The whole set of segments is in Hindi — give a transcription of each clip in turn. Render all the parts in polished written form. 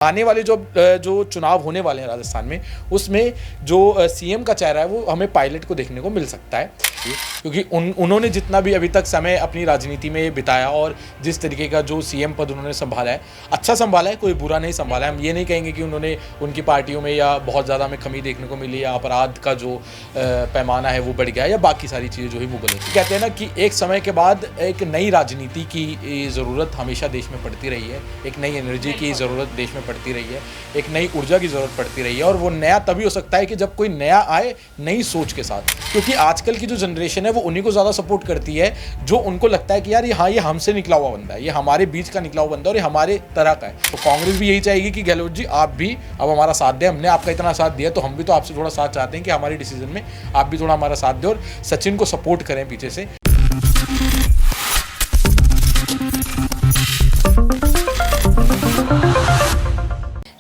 आने वाले जो चुनाव होने वाले हैं राजस्थान में, उसमें जो सीएम का चेहरा है वो हमें पायलट को देखने को मिल सकता है, क्योंकि उन्होंने जितना भी अभी तक समय अपनी राजनीति में बिताया और जिस तरीके का जो सीएम पद उन्होंने संभाला है, अच्छा संभाला है, कोई बुरा नहीं संभाला है। हम ये नहीं कहेंगे कि उन्होंने उनकी पार्टियों में या बहुत ज़्यादा हमें कमी देखने को मिली या अपराध का जो पैमाना है वो बढ़ गया या बाकी सारी चीज़ें जो है वो गलत। कहते हैं ना कि एक समय के बाद एक नई राजनीति की ज़रूरत हमेशा देश में पड़ती रही है, एक नई एनर्जी की ज़रूरत देश में पड़ती रही है, एक नई ऊर्जा की ज़रूरत पड़ती रही है, और वो नया तभी हो सकता है कि जब कोई नया आए नई सोच के साथ। क्योंकि आजकल की जो जनरेशन है वो उन्हीं को ज़्यादा सपोर्ट करती है जो उनको लगता है कि यार ये हमसे निकला हुआ बंदा है, ये हमारे बीच का निकला हुआ बंदा है और ये हमारे तरह का है। तो कांग्रेस भी यही चाहेगी कि गहलोत जी आप भी अब हमारा साथ दें, हमने आपका इतना साथ दिया तो हम भी तो आपसे थोड़ा साथ चाहते हैं कि हमारे डिसीजन में आप भी थोड़ा हमारा साथ दें और सचिन को सपोर्ट करें पीछे से।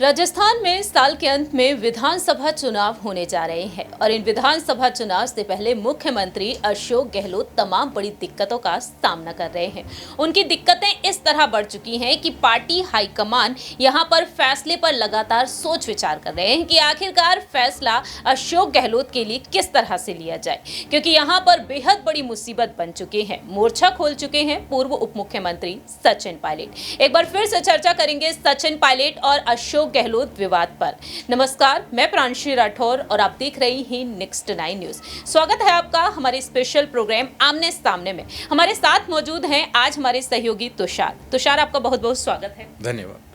राजस्थान में साल के अंत में विधानसभा चुनाव होने जा रहे हैं और इन विधानसभा चुनाव से पहले मुख्यमंत्री अशोक गहलोत तमाम बड़ी दिक्कतों का सामना कर रहे हैं। उनकी दिक्कतें इस तरह बढ़ चुकी हैं कि पार्टी हाईकमान यहां पर फैसले पर लगातार सोच विचार कर रहे हैं कि आखिरकार फैसला अशोक गहलोत के लिए किस तरह से लिया जाए, क्योंकि यहां पर बेहद बड़ी मुसीबत बन चुके हैं। मोर्चा खोल चुके हैं पूर्व उप मुख्यमंत्री सचिन पायलट। एक बार फिर से चर्चा करेंगे सचिन पायलट और अशोक गहलोत विवाद पर। नमस्कार, मैं प्रांशी राठौर और आप देख रही हैं नेक्स्ट 9 न्यूज। स्वागत है आपका हमारे स्पेशल प्रोग्राम आमने सामने में। हमारे साथ मौजूद हैं आज हमारे सहयोगी तुषार, आपका बहुत बहुत स्वागत है। धन्यवाद।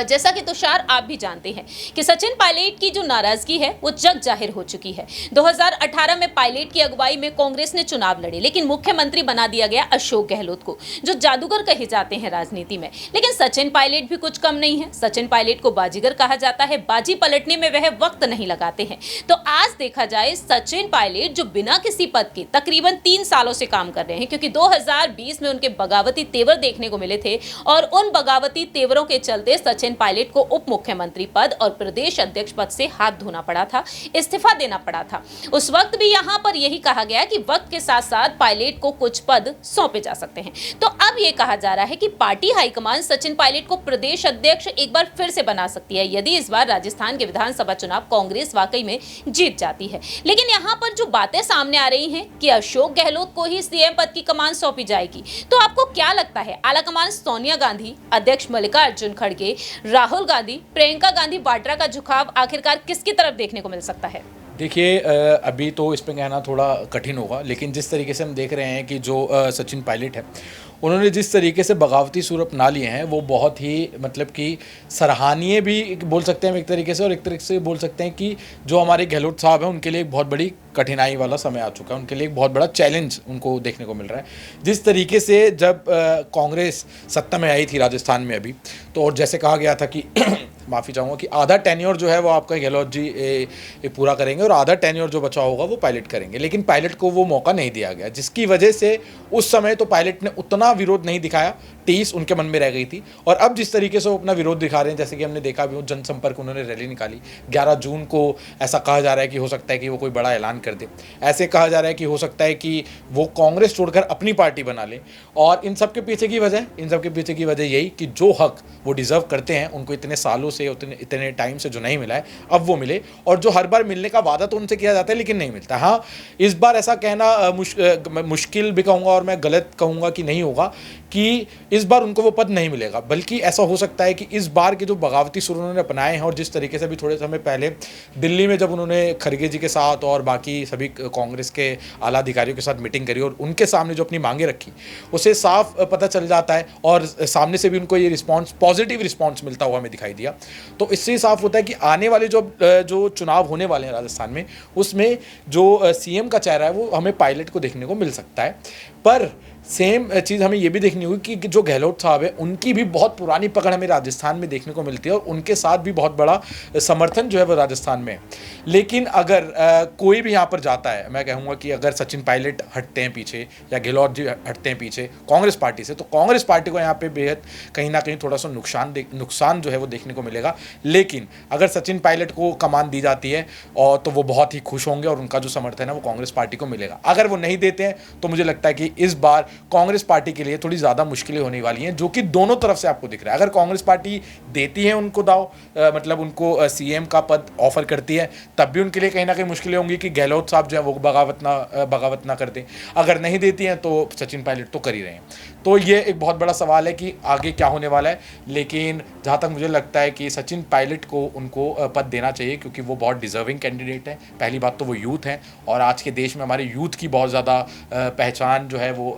जैसा कि तुषार आप भी जानते हैं कि सचिन पायलट की जो नाराजगी है वो जग जाहिर हो चुकी है। 2018 में पायलट की अगुवाई में कांग्रेस ने चुनाव लड़े, लेकिन मुख्यमंत्री बना दिया गया अशोक गहलोत को, जो जादूगर कहे जाते हैं राजनीति में। लेकिन सचिन पायलट भी कुछ कम नहीं है। सचिन पायलट को बाजीगर कहा जाता है, बाजी पलटने में वह वक्त नहीं लगाते हैं। तो आज देखा जाए सचिन पायलट जो बिना किसी पद के तकरीबन 3 सालों से काम कर रहे हैं, क्योंकि 2020 में उनके बगावती तेवर देखने को मिले थे और उन बगावती तेवरों के चलते सचिन पायलट को उप मुख्यमंत्री पद और प्रदेश अध्यक्ष पद से हाथ धोना पड़ा था, इस्तीफा देना पड़ा था। उस वक्त भी यहां पर यही कहा गया कि वक्त के साथ साथ पायलट को कुछ पद सौंपे जा सकते हैं। तो अब यह कहा जा रहा है कि पार्टी हाईकमान सचिन पायलट को प्रदेश अध्यक्ष एक बार फिर से बना सकती है यदि इस बार राजस्थान के विधानसभा चुनाव कांग्रेस वाकई में जीत जाती है। लेकिन यहां पर जो बातें सामने आ रही हैं कि अशोक गहलोत को ही सीएम पद की कमान सौंपी जाएगी, तो आपको क्या लगता है आलाकमान सोनिया गांधी, अध्यक्ष मल्लिकार्जुन खड़गे, राहुल गांधी, प्रियंका गांधी वाड्रा का झुकाव आखिरकार किसकी तरफ देखने को मिल सकता है? देखिए, अभी तो इस पे कहना थोड़ा कठिन होगा, लेकिन जिस तरीके से हम देख रहे हैं कि जो सचिन पायलट है उन्होंने जिस तरीके से बगावती सूर अपना लिए हैं वो बहुत ही मतलब कि सराहनीय भी बोल सकते हैं एक तरीके से, और एक तरीके से बोल सकते हैं कि जो हमारे गहलोत साहब हैं उनके लिए एक बहुत बड़ी कठिनाई वाला समय आ चुका है, उनके लिए एक बहुत बड़ा चैलेंज उनको देखने को मिल रहा है। जिस तरीके से जब कांग्रेस सत्ता में आई थी राजस्थान में अभी, तो और जैसे कहा गया था कि माफ़ी चाहूँगा कि आधा टेन्योर जो है वो आपका गहलोत जी पूरा करेंगे और आधा टेन्योर जो बचा होगा वो पायलट करेंगे, लेकिन पायलट को वो मौका नहीं दिया गया, जिसकी वजह से उस समय तो पायलट ने उतना विरोध नहीं दिखाया, टीस उनके मन में रह गई थी। और अब जिस तरीके से वो अपना विरोध दिखा रहे हैं, जैसे कि हमने देखा भी, जनसंपर्क उन्होंने रैली निकाली 11 जून को। ऐसा कहा जा रहा है कि हो सकता है कि वो कोई बड़ा ऐलान कर दे, ऐसे कहा जा रहा है कि हो सकता है कि वो कांग्रेस छोड़कर अपनी पार्टी बना ले। और इन सब के पीछे की वजह यही कि जो हक वो डिज़र्व करते हैं उनको इतने सालों से इतने टाइम से जो नहीं मिला है अब वो मिले, और जो हर बार मिलने का वादा तो उनसे किया जाता है लेकिन नहीं मिलता। हाँ, इस बार ऐसा कहना मुश्किल भी कहूँगा और मैं गलत कहूँगा कि नहीं होगा कि इस बार उनको वो पद नहीं मिलेगा, बल्कि ऐसा हो सकता है कि इस बार के जो बगावती सुर उन्होंने अपनाए हैं और जिस तरीके से भी थोड़े समय पहले दिल्ली में जब उन्होंने खड़गे जी के साथ और बाकी सभी कांग्रेस के आला अधिकारियों के साथ मीटिंग करी और उनके सामने जो अपनी मांगे रखी, उसे साफ पता चल जाता है और सामने से भी उनको ये रिस्पॉन्स, पॉजिटिव रिस्पॉन्स मिलता हुआ हमें दिखाई दिया। तो इससे साफ होता है कि आने वाले जो चुनाव होने वाले हैं राजस्थान में, उसमें जो सीएम का चेहरा है वो हमें पायलट को देखने को मिल सकता है। पर सेम चीज़ हमें ये भी देखनी होगी कि जो गहलोत साहब है उनकी भी बहुत पुरानी पकड़ हमें राजस्थान में देखने को मिलती है और उनके साथ भी बहुत बड़ा समर्थन जो है वो राजस्थान में है। लेकिन अगर कोई भी यहाँ पर जाता है, मैं कहूँगा कि अगर सचिन पायलट हटते हैं पीछे या गहलोत जी हटते हैं पीछे कांग्रेस पार्टी से, तो कांग्रेस पार्टी को यहाँ पे बेहद कहीं ना कहीं थोड़ा सा नुकसान जो है वो देखने को मिलेगा। लेकिन अगर सचिन पायलट को कमान दी जाती है और तो वो बहुत ही खुश होंगे और उनका जो समर्थन है वो कांग्रेस पार्टी को मिलेगा। अगर वो नहीं देते हैं तो मुझे लगता है कि इस बार कांग्रेस पार्टी के लिए थोड़ी ज़्यादा मुश्किलें होने वाली हैं, जो कि दोनों तरफ से आपको दिख रहा है। अगर कांग्रेस पार्टी देती है उनको दाव, मतलब उनको सीएम का पद ऑफर करती है, तब भी उनके लिए कहीं ना कहीं मुश्किलें होंगी कि गहलोत साहब जो है वो बगावत ना कर दें। अगर नहीं देती हैं तो सचिन पायलट तो कर ही रहे हैं। तो ये एक बहुत बड़ा सवाल है कि आगे क्या होने वाला है, लेकिन जहाँ तक मुझे लगता है कि सचिन पायलट को उनको पद देना चाहिए, क्योंकि वो बहुत डिजर्विंग कैंडिडेट है। पहली बात तो वो यूथ हैं, और आज के देश में हमारे यूथ की बहुत ज़्यादा पहचान जो है वो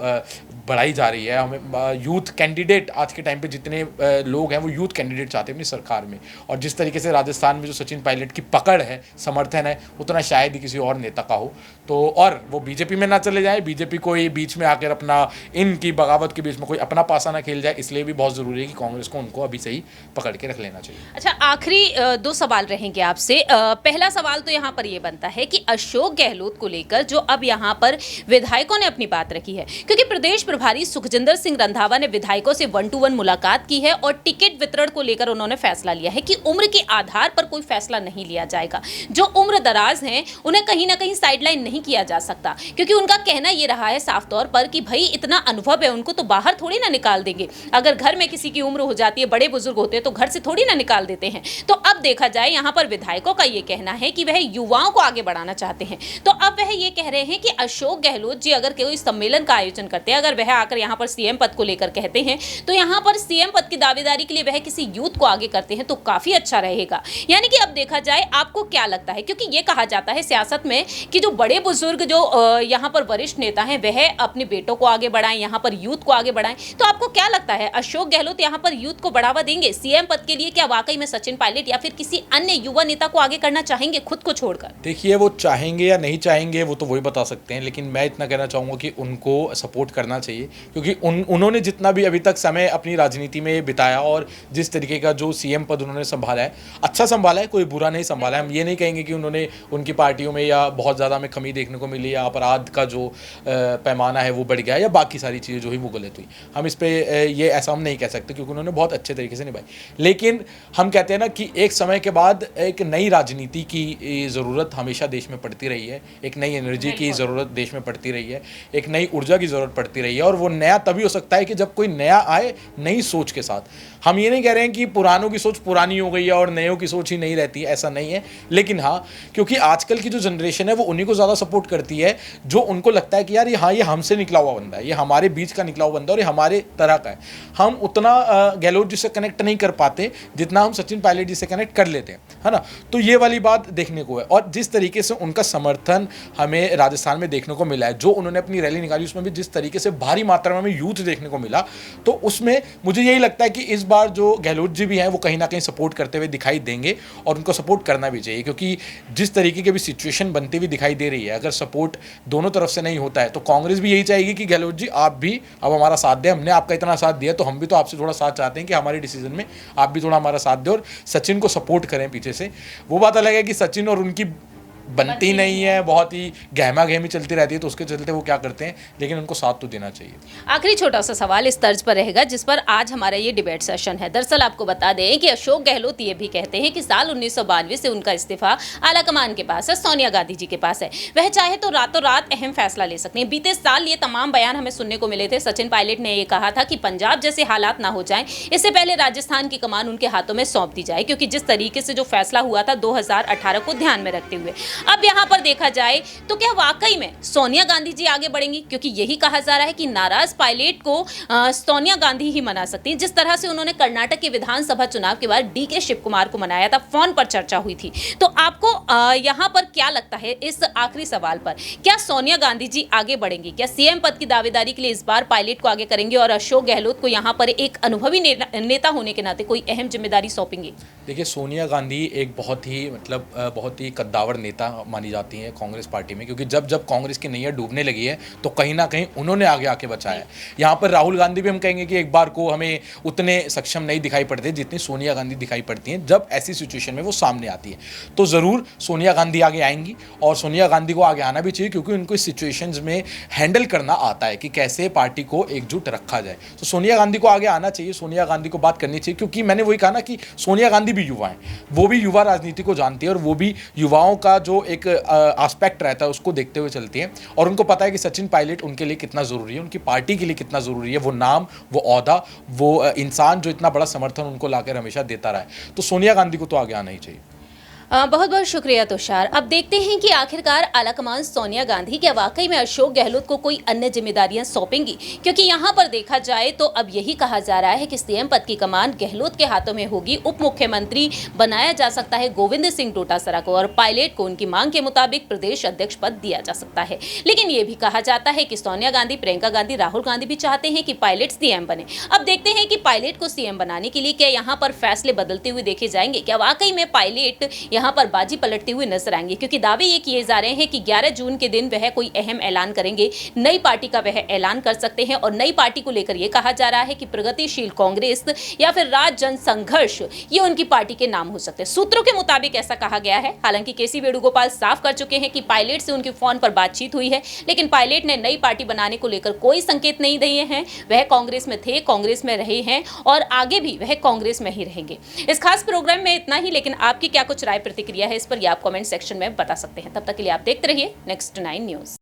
बढ़ाई जा रही है। हमें यूथ कैंडिडेट आज के टाइम पे जितने लोग हैं वो यूथ कैंडिडेट चाहते हैं अपनी सरकार में, और जिस तरीके से राजस्थान में जो सचिन पायलट की पकड़ है, समर्थन है, उतना शायद ही किसी और नेता का हो। तो और वो बीजेपी में ना चले जाए, बीजेपी कोई बीच में आकर अपना इनकी बगावत के बीच में कोई अपना पासा ना खेल जाए, इसलिए भी बहुत ज़रूरी है कि कांग्रेस को उनको अभी से ही पकड़ के रख लेना चाहिए। अच्छा, आखिरी दो सवाल रहेंगे आपसे। पहला सवाल तो यहाँ पर ये बनता है कि अशोक गहलोत को लेकर जो अब यहाँ पर विधायकों ने अपनी बात रखी है, क्योंकि प्रदेश प्रभारी सुखजिंदर सिंह रंधावा ने विधायकों से 1-to-1 मुलाकात की है और टिकट वितरण को लेकर उन्होंने फैसला लिया है कि उम्र के आधार पर कोई फैसला नहीं लिया जाएगा। जो उम्र दराज हैं उन्हें कहीं ना कहीं साइडलाइन नहीं किया जा सकता, क्योंकि उनका कहना ये रहा है साफ तौर पर कि भाई इतना अनुभव है उनको तो बाहर थोड़ी ना निकाल देंगे। अगर घर में किसी की उम्र हो जाती है, बड़े बुजुर्ग होते हैं, तो घर से थोड़ी ना निकाल देते हैं। तो अब देखा जाए यहाँ पर विधायकों का ये कहना है कि वह युवाओं को आगे बढ़ाना चाहते हैं। तो अब वह ये कह रहे हैं कि अशोक गहलोत जी अगर कोई सम्मेलन का आयोजन करते हैं, अगर वह आकर यहाँ पर सीएम पद को लेकर कहते हैं, तो यहाँ पर सीएम पद की दावेदारी के लिए वह किसी यूथ को आगे करते हैं तो काफी अच्छा रहेगा। यानी कि अब देखा जाए, आपको क्या लगता है, क्योंकि ये कहा जाता है सियासत में कि जो बड़े बुजुर्ग जो यहाँ पर वरिष्ठ नेता हैं वह अपने बेटों को आगे बढ़ाएं, यहाँ पर यूथ को आगे बढ़ाएं। तो आपको क्या लगता है, अशोक गहलोत यहाँ पर यूथ को बढ़ावा देंगे सीएम पद के लिए? क्या वाकई में सचिन पायलट या फिर किसी अन्य युवा नेता को आगे करना चाहेंगे खुद को छोड़कर? देखिए, वो चाहेंगे या नहीं चाहेंगे वो तो वही बता सकते हैं, लेकिन मैं इतना कहना चाहूँगा कि उनको सपोर्ट करना चाहिए, क्योंकि उन्होंने जितना भी अभी तक समय अपनी राजनीति में बिताया और जिस तरीके का जो सीएम पद उन्होंने संभाला है, अच्छा संभाला है, कोई बुरा नहीं संभाला है। हम ये नहीं कहेंगे कि उन्होंने उनकी पार्टियों में या बहुत ज़्यादा हमें कमी देखने को मिली या अपराध का जो पैमाना है वो बढ़ गया या बाकी सारी चीज़ें जो हुई वो गलत हुई। हम इस पर ये ऐसा हम नहीं कह सकते, क्योंकि उन्होंने बहुत अच्छे तरीके से निभाई। लेकिन हम कहते हैं ना कि एक समय के बाद एक नई राजनीति की ज़रूरत हमेशा देश में पड़ती रही है, एक नई एनर्जी की ज़रूरत देश में पड़ती रही है, एक नई ऊर्जा की ज़रूरत पड़ती रही है, और वो नया तभी हो सकता है कि जब कोई नया आए नई सोच के साथ। हम ये नहीं कह रहे हैं कि पुरानों की सोच पुरानी हो गई है और नयों की सोच ही नहीं रहती है, ऐसा नहीं है। लेकिन हाँ, क्योंकि आजकल की जो जनरेशन है वो उन्हीं को ज़्यादा सपोर्ट करती है जो उनको लगता है कि यार ये हमसे निकला हुआ बंदा है, ये हमारे बीच का निकला हुआ बंदा है और ये हमारे तरह का है। हम उतना गहलोत जी से कनेक्ट नहीं कर पाते जितना हम सचिन पायलट जी से कनेक्ट कर लेते हैं, है ना। तो ये वाली बात देखने को है, और जिस तरीके से उनका समर्थन हमें राजस्थान में देखने को मिला है, जो उन्होंने अपनी रैली निकाली उसमें भी जिस तरीके से भारी मात्रा में हमें यूथ देखने को मिला, तो उसमें मुझे यही लगता है कि इस बार जो गहलोत जी भी हैं वो कहीं ना कहीं सपोर्ट करते हुए दिखाई देंगे, और उनको सपोर्ट करना भी चाहिए, क्योंकि जिस तरीके की भी सिचुएशन बनती हुई दिखाई दे रही है, अगर सपोर्ट दोनों तरफ से नहीं होता है तो कांग्रेस भी यही चाहेगी कि गहलोत जी आप भी अब हमारा साथ दें, हमने आपका इतना साथ दिया तो हम भी तो आपसे थोड़ा साथ चाहते हैं कि हमारे डिसीजन में आप भी थोड़ा हमारा साथ दें और सचिन को सपोर्ट करें पीछे से। वो बात अलग है कि सचिन और उनकी बनती नहीं है, बहुत ही गहमा गहमी चलती रहती है, तो उसके चलते वो क्या करते हैं, लेकिन उनको साथ तो देना चाहिए। आखिरी छोटा सा सवाल इस तर्ज पर रहेगा जिस पर आज हमारा ये डिबेट सेशन है। दरअसल आपको बता दें कि अशोक गहलोत ये भी कहते हैं कि साल 1992 से उनका इस्तीफा आलाकमान के पास है, सोनिया गांधी जी के पास है, वह चाहे तो रातों रात अहम फैसला ले सकते हैं। बीते साल ये तमाम बयान हमें सुनने को मिले थे। सचिन पायलट ने ये कहा था कि पंजाब जैसे हालात ना हो जाएं, इससे पहले राजस्थान की कमान उनके हाथों में सौंप दी जाए, क्योंकि जिस तरीके से जो फैसला हुआ था 2018 को ध्यान में रखते हुए। अब यहाँ पर देखा जाए तो क्या वाकई में सोनिया गांधी जी आगे बढ़ेंगी, क्योंकि यही कहा जा रहा है कि नाराज पायलट को सोनिया गांधी ही मना सकती हैं। जिस तरह से उन्होंने कर्नाटक के विधानसभा चुनाव के बाद डीके शिव कुमार को मनाया था, फोन पर चर्चा हुई थी। तो आपको यहां पर क्या लगता है इस आखिरी सवाल पर, क्या सोनिया गांधी जी आगे बढ़ेंगी? क्या सीएम पद की दावेदारी के लिए इस बार पायलट को आगे करेंगे और अशोक गहलोत को यहां पर एक अनुभवी नेता होने के नाते कोई अहम जिम्मेदारी सौंपेंगे? देखिए, सोनिया गांधी एक बहुत ही कद्दावर नेता मानी जाती हैं कांग्रेस पार्टी में, क्योंकि जब जब कांग्रेस की नैया डूबने लगी है तो कहीं ना कहीं उन्होंने आगे आके बचाया है। यहाँ पर राहुल गांधी भी हम कहेंगे कि एक बार को हमें उतने सक्षम नहीं दिखाई पड़ते जितनी सोनिया गांधी दिखाई पड़ती हैं जब ऐसी सिचुएशन में वो सामने आती है। तो ज़रूर सोनिया गांधी आगे आएंगी, और सोनिया गांधी को आगे आना भी चाहिए, क्योंकि उनको इस सिचुएशंस में हैंडल करना आता है कि कैसे पार्टी को एकजुट रखा जाए। तो सोनिया गांधी को आगे आना चाहिए, सोनिया गांधी को बात करनी चाहिए, क्योंकि मैंने वही कहा ना कि सोनिया गांधी भी युवा हैं, वो भी युवा राजनीति को जानती है और वो भी युवाओं का जो एक एस्पेक्ट रहता है उसको देखते हुए चलती हैं और उनको पता है कि सचिन पायलट उनके लिए कितना ज़रूरी है, उनकी पार्टी के लिए कितना ज़रूरी है, वो नाम, वो ओहदा, वो इंसान जो इतना बड़ा समर्थन उनको लाकर हमेशा देता रहा है। तो सोनिया गांधी को तो आगे आना ही चाहिए। बहुत बहुत शुक्रिया तुषार। अब देखते हैं कि आखिरकार आलाकमान सोनिया गांधी क्या वाकई में अशोक गहलोत को कोई अन्य जिम्मेदारियां सौंपेंगी, क्योंकि यहां पर देखा जाए तो अब यही कहा जा रहा है कि सीएम पद की कमान गहलोत के हाथों में होगी। उप मुख्यमंत्री बनाया जा सकता है गोविंद सिंह डोटासरा को और पायलट को उनकी मांग के मुताबिक प्रदेश अध्यक्ष पद दिया जा सकता है। लेकिन ये भी कहा जाता है कि सोनिया गांधी, प्रियंका गांधी, राहुल गांधी भी चाहते हैं कि पायलट सीएम बने। अब देखते हैं कि पायलट को सीएम बनाने के लिए क्या यहाँ पर फैसले बदलते हुए देखे जाएंगे, क्या वाकई में पायलट यहाँ पर बाजी पलटते हुए नजर आएंगे, क्योंकि दावे ये किए जा रहे हैं कि 11 जून के दिन वह कोई अहम ऐलान करेंगे, नई पार्टी का वह ऐलान कर सकते हैं और नई पार्टी को लेकर यह कहा जा रहा है कि प्रगतिशील कांग्रेस या फिर राज जन संघर्ष ये उनकी पार्टी के नाम हो सकते हैं। सूत्रों के मुताबिक ऐसा कहा गया है। हालांकि केसी वेणुगोपाल साफ कर चुके हैं कि पायलट से उनके फोन पर बातचीत हुई है, लेकिन पायलट ने नई पार्टी बनाने को लेकर कोई संकेत नहीं दिए हैं। वह कांग्रेस में थे, कांग्रेस में रहे हैं और आगे भी वह कांग्रेस में ही रहेंगे। इस खास प्रोग्राम में इतना ही, लेकिन आपकी क्या कुछ राय प्रतिक्रिया है इस पर, आप कमेंट सेक्शन में बता सकते हैं। तब तक के लिए आप देखते रहिए नेक्स्ट 9 न्यूज़।